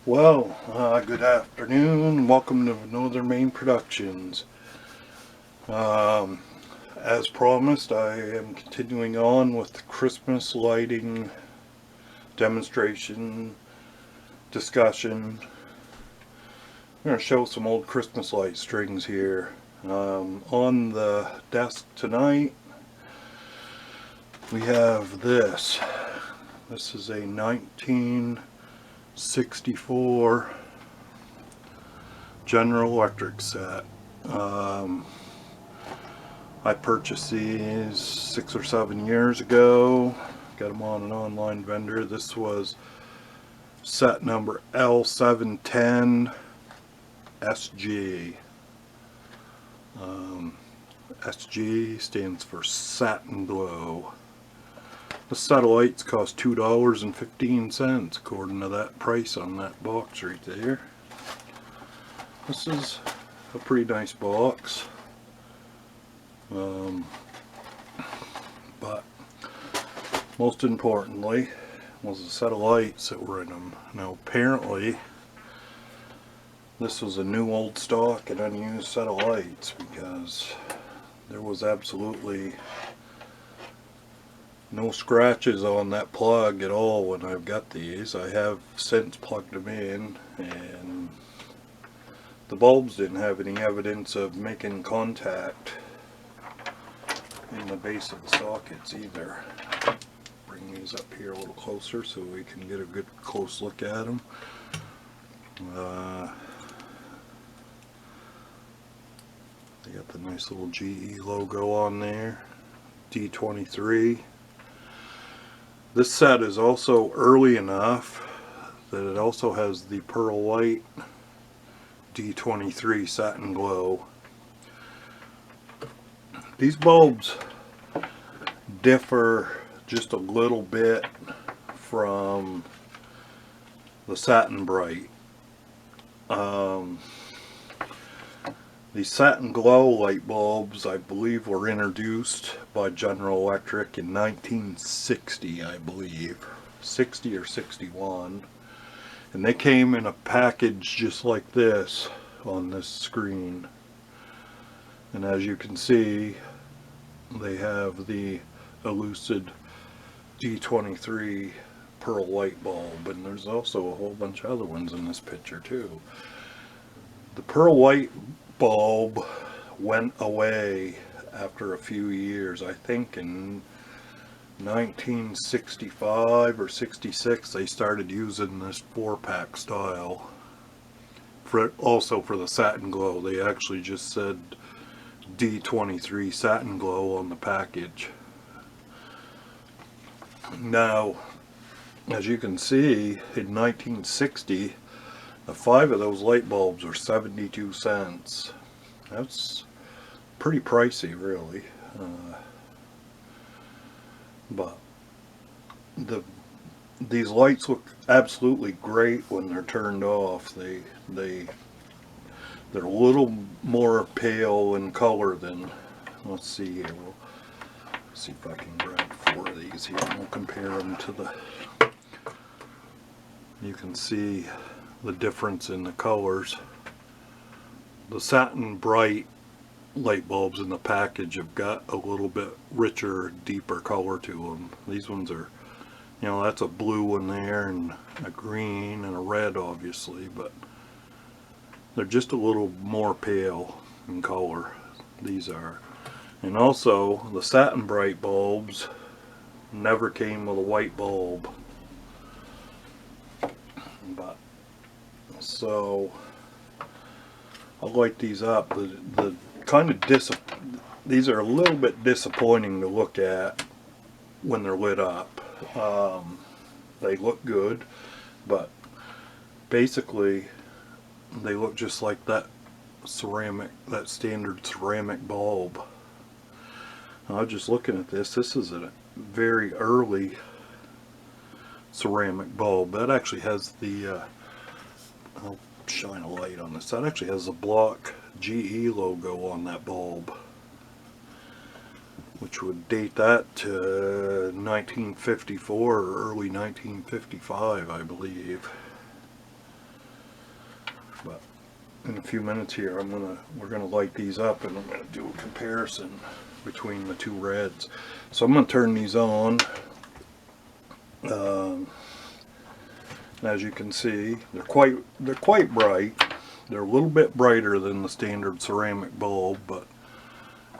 Well, good afternoon. Welcome to Northern Maine Productions. As promised, I am continuing on with the Christmas lighting demonstration discussion. I'm going to show some old Christmas light strings here. On the desk tonight, we have this. This is a 1964 General Electric set. I purchased these 6 or 7 years ago. Got them on an online vendor. This was set number L7-10 SG. SG stands for Satin Glow. The set of lights cost $2.15 according to that price on that box right there. This is a pretty nice box. But most importantly was a set of lights that were in them. Now apparently this was a new old stock and unused set of lights because there was absolutely no scratches on that plug at all when I've got these. I have since plugged them in and the bulbs didn't have any evidence of making contact in the base of the sockets either. Bring these up here a little closer so we can get a good close look at them. They got the nice little GE logo on there, D23. This set is also early enough that it also has the pearl white D23 Satin Glow. These bulbs differ just a little bit from the Satin Bright. The Satin Glow light bulbs, I believe, were introduced by General Electric in 1960, I believe. 60 or 61. And they came in a package just like this on this screen. And as you can see, they have the Elucid D23 pearl white bulb, and there's also a whole bunch of other ones in this picture too. The pearl white bulb went away after a few years. I think in 1965 or 66 they started using this 4-pack style also for the Satin Glow. They actually just said D23 Satin Glow on the package. Now, as you can see, in 1960 the 5 of those light bulbs were 72 cents. That's pretty pricey, really. But these lights look absolutely great when they're turned off. They're a little more pale in color than, let's see here, we'll see if I can grab 4 of these here and we'll compare them to the, you can see the difference in the colors. The Satin Bright light bulbs in the package have got a little bit richer, deeper color to them. These ones are, you know, that's a blue one there and a green and a red obviously, but they're just a little more pale in color, these are. And also the Satin Bright bulbs never came with a white bulb. But so I'll light these up. The kind of these are a little bit disappointing to look at when they're lit up. They look good, but basically they look just like that standard ceramic bulb. I was just looking at this. This is a very early ceramic bulb. That actually has the I'll shine a light on this. That actually has the block GE logo on that bulb, which would date that to 1954 or early 1955, I believe. in a few minutes here we're gonna light these up, and I'm gonna do a comparison between the two reds. So I'm gonna turn these on. And as you can see, they're quite bright. They're a little bit brighter than the standard ceramic bulb, but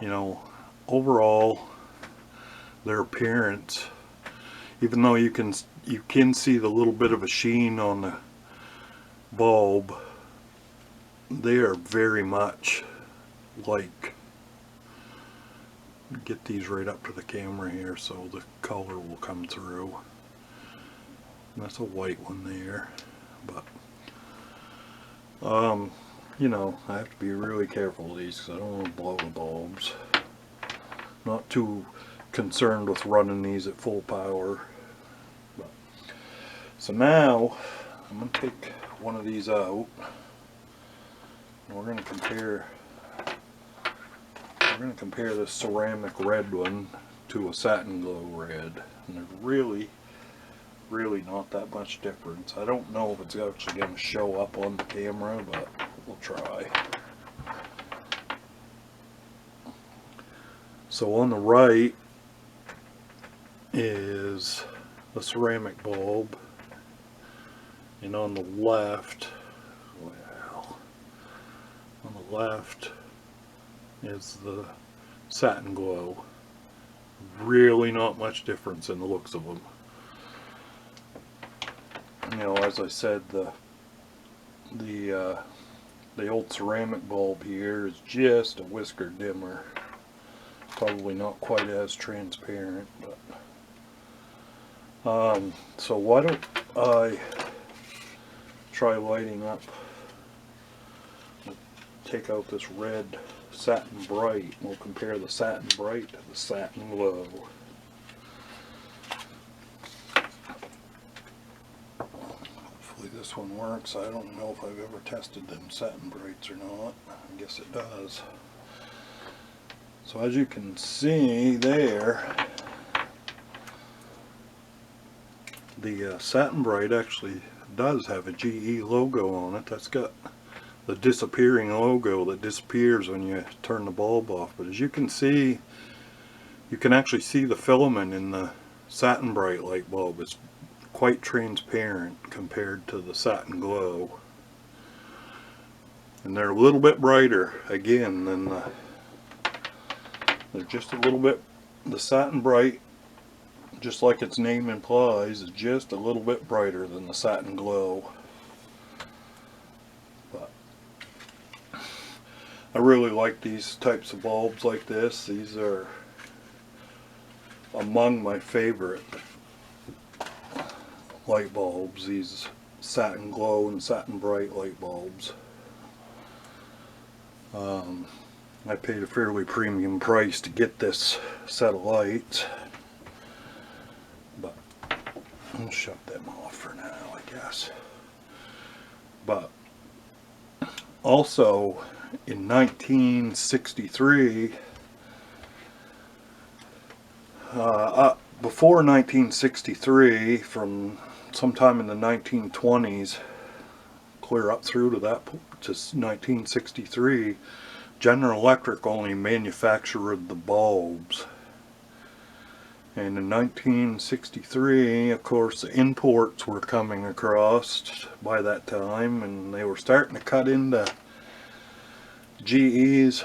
you know, overall their appearance, even though you can see the little bit of a sheen on the bulb, they are very much like, get these right up to the camera here so the color will come through. And that's a white one there, but you know, I have to be really careful with these because I don't want to blow the bulbs. Not too concerned with running these at full power. But, so now I'm going to take one of these out, and we're going to compare this ceramic red one to a Satin Glow red, and there's really not that much difference. I don't know if it's actually going to show up on the camera, but we'll try. So on the right is the ceramic bulb, and on the left, well, on the left is the Satin Glow. Really not much difference in the looks of them. You know, as I said, the old ceramic bulb here is just a whisker dimmer. Probably not quite as transparent, but so why don't I try lighting up, take out this red Satin Bright, and we'll compare the Satin Bright to the Satin Glow. Hopefully this one works. I don't know if I've ever tested them Satin Brights or not. I guess it does. So as you can see there, the Satin Bright actually does have a GE logo on it. That's got the disappearing logo that disappears when you turn the bulb off. But as you can see, you can actually see the filament in the Satin Bright light bulb. It's quite transparent compared to the Satin Glow. And they're a little bit brighter again than the, they're just a little bit, the Satin Bright, just like its name implies, is just a little bit brighter than the Satin Glow. But I really like these types of bulbs like this. These are among my favorite light bulbs, these Satin Glow and Satin Bright light bulbs. I paid a fairly premium price to get this set of lights, but I'll shut them off for now, I guess. But also in 1963, before 1963, from sometime in the 1920s, clear up through to 1963, General Electric only manufactured the bulbs. And in 1963, of course, the imports were coming across by that time, and they were starting to cut into GE's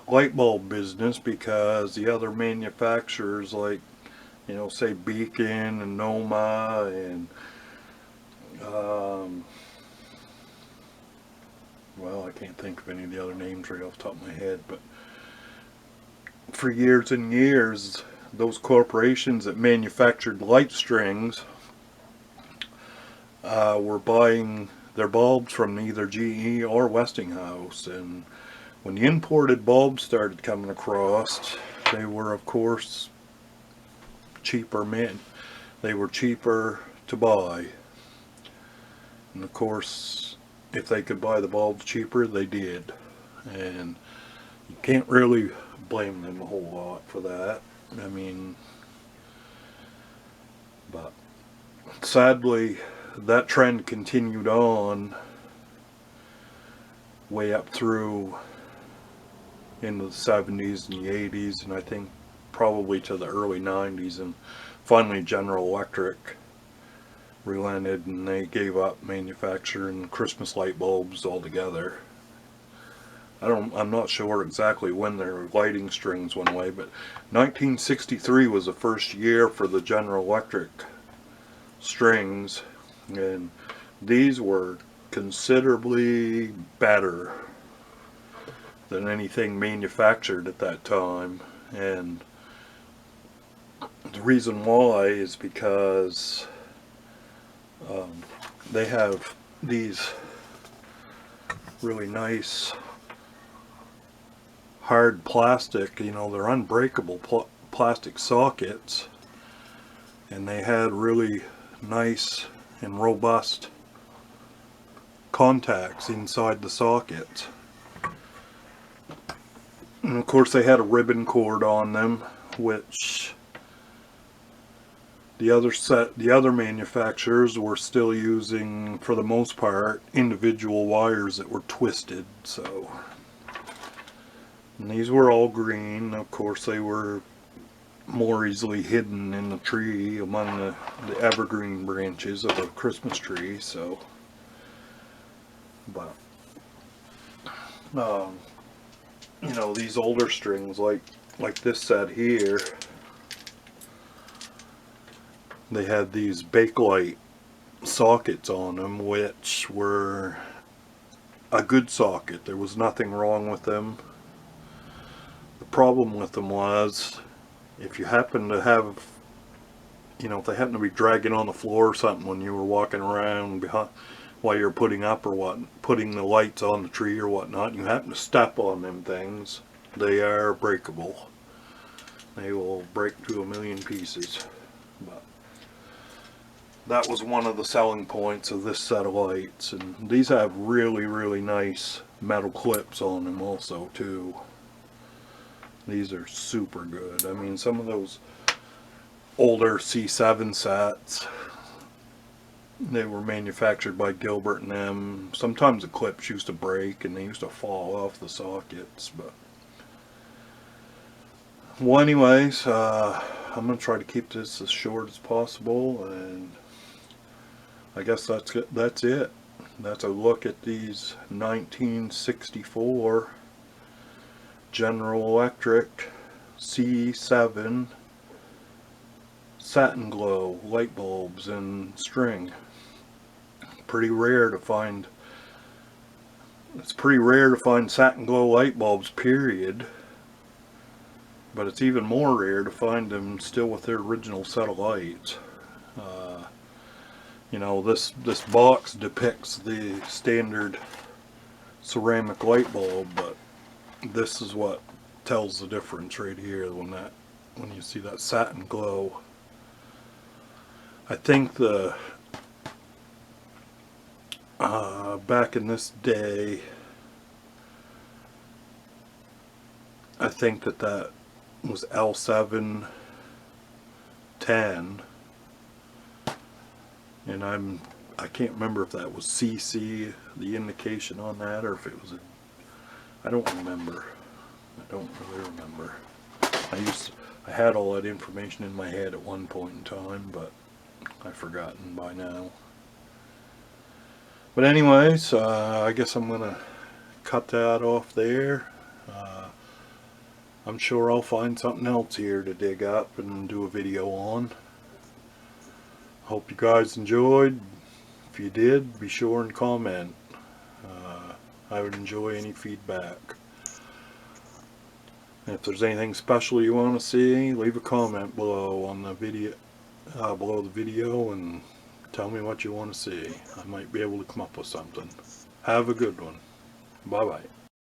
light bulb business, because the other manufacturers, like, you know, say Beacon and Noma and well, I can't think of any of the other names right off the top of my head, but for years and years, those corporations that manufactured light strings were buying their bulbs from either GE or Westinghouse. And when the imported bulbs started coming across, they were, of course, cheaper they were cheaper to buy. And of course, if they could buy the bulbs cheaper, they did. And you can't really blame them a whole lot for that. I mean, but sadly that trend continued on way up through into the 70s and the 80s, and I think probably to the early 90s, and finally General Electric relented and they gave up manufacturing Christmas light bulbs altogether. I'm not sure exactly when their lighting strings went away, but 1963 was the first year for the General Electric strings, and these were considerably better than anything manufactured at that time. And the reason why is because they have these really nice hard plastic, you know, they're unbreakable plastic sockets, and they had really nice and robust contacts inside the sockets. And of course they had a ribbon cord on them, which the other manufacturers were still using, for the most part, individual wires that were twisted. So, and these were all green. Of course they were more easily hidden in the tree among the evergreen branches of a Christmas tree. So, but you know, these older strings like this set here, they had these Bakelite sockets on them, which were a good socket. There was nothing wrong with them. The problem with them was, if you happen to have, you know, if they happen to be dragging on the floor or something when you were walking around behind, while you're putting up or putting the lights on the tree or whatnot, you happen to step on them things, they are breakable. They will break to a million pieces. But that was one of the selling points of this set of lights. And these have really, really nice metal clips on them also too. These are super good. I mean, some of those older C7 sets, they were manufactured by Gilbert and them. Sometimes the clips used to break and they used to fall off the sockets. But well, anyways, I'm going to try to keep this as short as possible, and I guess that's it. That's a look at these 1964 General Electric C7 Satin Glow light bulbs in string. Pretty rare to find. It's pretty rare to find Satin Glow light bulbs, period. But it's even more rare to find them still with their original set of lights. You know, this box depicts the standard ceramic light bulb, but this is what tells the difference right here when you see that Satin Glow. I think back in this day, I think that was L7-10, and I can't remember if that was CC, the indication on that, or if it was I don't remember. I don't really remember. I had all that information in my head at one point in time, but I've forgotten by now. But anyways, I guess I'm gonna cut that off there. I'm sure I'll find something else here to dig up and do a video on. Hope you guys enjoyed. If you did, be sure and comment. I would enjoy any feedback. And if there's anything special you want to see, leave a comment below on the video, and tell me what you want to see. I might be able to come up with something. Have a good one. Bye bye.